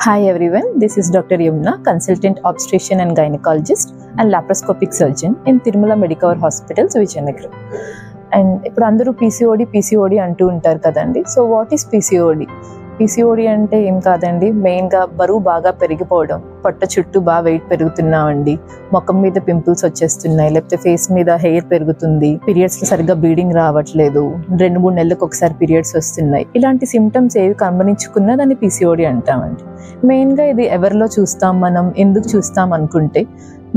Hi everyone, this is Dr. Yumna, consultant obstetrician and gynecologist and laparoscopic surgeon in Tirumala Medicover Hospitals, Vijayanagaram. And ఇప్పుడు అందరూ PCOD అంటూ ఉంటారు కదండి. So what is PCOD అంటే ఏం కాదండి, మెయిన్గా బరువు బాగా పెరిగిపోవడం, పొట్ట చుట్టూ బాగా వెయిట్ పెరుగుతున్నామండి, ముఖం మీద పింపుల్స్ వచ్చేస్తున్నాయి, లేకపోతే ఫేస్ మీద హెయిర్ పెరుగుతుంది, పీరియడ్స్లో సరిగ్గా బ్లీడింగ్ రావట్లేదు, 2-3 నెలలకు ఒకసారి పీరియడ్స్ వస్తున్నాయి, ఇలాంటి సిమ్టమ్స్ ఏవి గమనించుకున్నా దాన్ని PCOD అంటామండి. మెయిన్గా ఇది ఎవరిలో చూస్తాం, మనం ఎందుకు చూస్తాం అనుకుంటే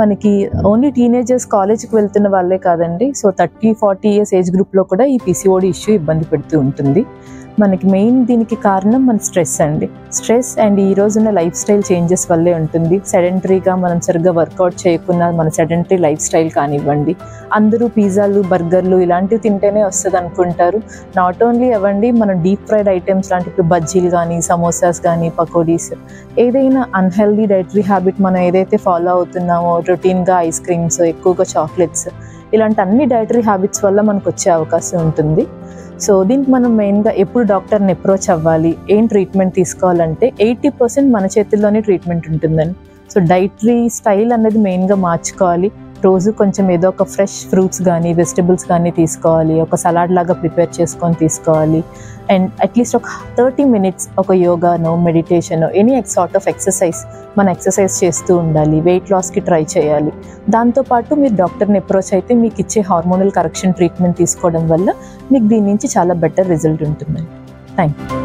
మనకి ఓన్లీ టీనేజర్స్ కాలేజ్కి వెళ్తున్న వాళ్ళే కాదండి, సో 30-40 ఇయర్స్ ఏజ్ గ్రూప్లో కూడా ఈ PCOD ఇష్యూ ఇబ్బంది పెడుతూ ఉంటుంది. మనకి మెయిన్ దీనికి కారణం మన స్ట్రెస్ అండ్ ఈ రోజున్న లైఫ్ స్టైల్ చేంజెస్ వల్లే ఉంటుంది. సెడెంటరీగా మనం సరిగ్గా వర్కౌట్ చేయకుండా మన సెడెంటరీ లైఫ్ స్టైల్ కానివ్వండి, అందరూ పిజ్జాలు బర్గర్లు ఇలాంటివి తింటేనే వస్తుంది అనుకుంటారు. నాట్ ఓన్లీ అవ్వండి, మనం డీప్ ఫ్రైడ్ ఐటమ్స్ లాంటి ఇప్పుడు బజ్జీలు కానీ, సమోసాస్ కానీ, పకోడీస్, ఏదైనా అన్హెల్దీ డైటరీ హ్యాబిట్ మనం ఏదైతే ఫాలో అవుతున్నామో, రొటీన్గా ఐస్ క్రీమ్స్, ఎక్కువగా చాక్లెట్స్, ఇలాంటి అన్ని డైటరీ హ్యాబిట్స్ వల్ల మనకు వచ్చే అవకాశం ఉంటుంది. సో దీనికి మనం మెయిన్గా ఎప్పుడు డాక్టర్ని అప్రోచ్ అవ్వాలి, ఏం ట్రీట్మెంట్ తీసుకోవాలంటే 80% మన చేతుల్లోనే ట్రీట్మెంట్ ఉంటుందని. సో డైటరీ స్టైల్ అనేది మెయిన్గా మార్చుకోవాలి. రోజు కొంచెం ఏదో ఒక ఫ్రెష్ ఫ్రూట్స్ కానీ, వెజిటబుల్స్ కానీ తీసుకోవాలి, ఒక సలాడ్ లాగా ప్రిపేర్ చేసుకొని తీసుకోవాలి. అండ్ అట్లీస్ట్ ఒక 30 minutes ఒక యోగానో, మెడిటేషనో, ఎనీ సార్ట్ ఆఫ్ ఎక్సర్సైజ్ చేస్తూ ఉండాలి. వెయిట్ లాస్కి ట్రై చేయాలి. దాంతోపాటు మీరు డాక్టర్ని అప్రోచ్ అయితే మీకు ఇచ్చే హార్మోనల్ కరెక్షన్ ట్రీట్మెంట్ తీసుకోవడం వల్ల మీకు దీని నుంచి చాలా బెటర్ రిజల్ట్ ఉంటుందండి. Thank you.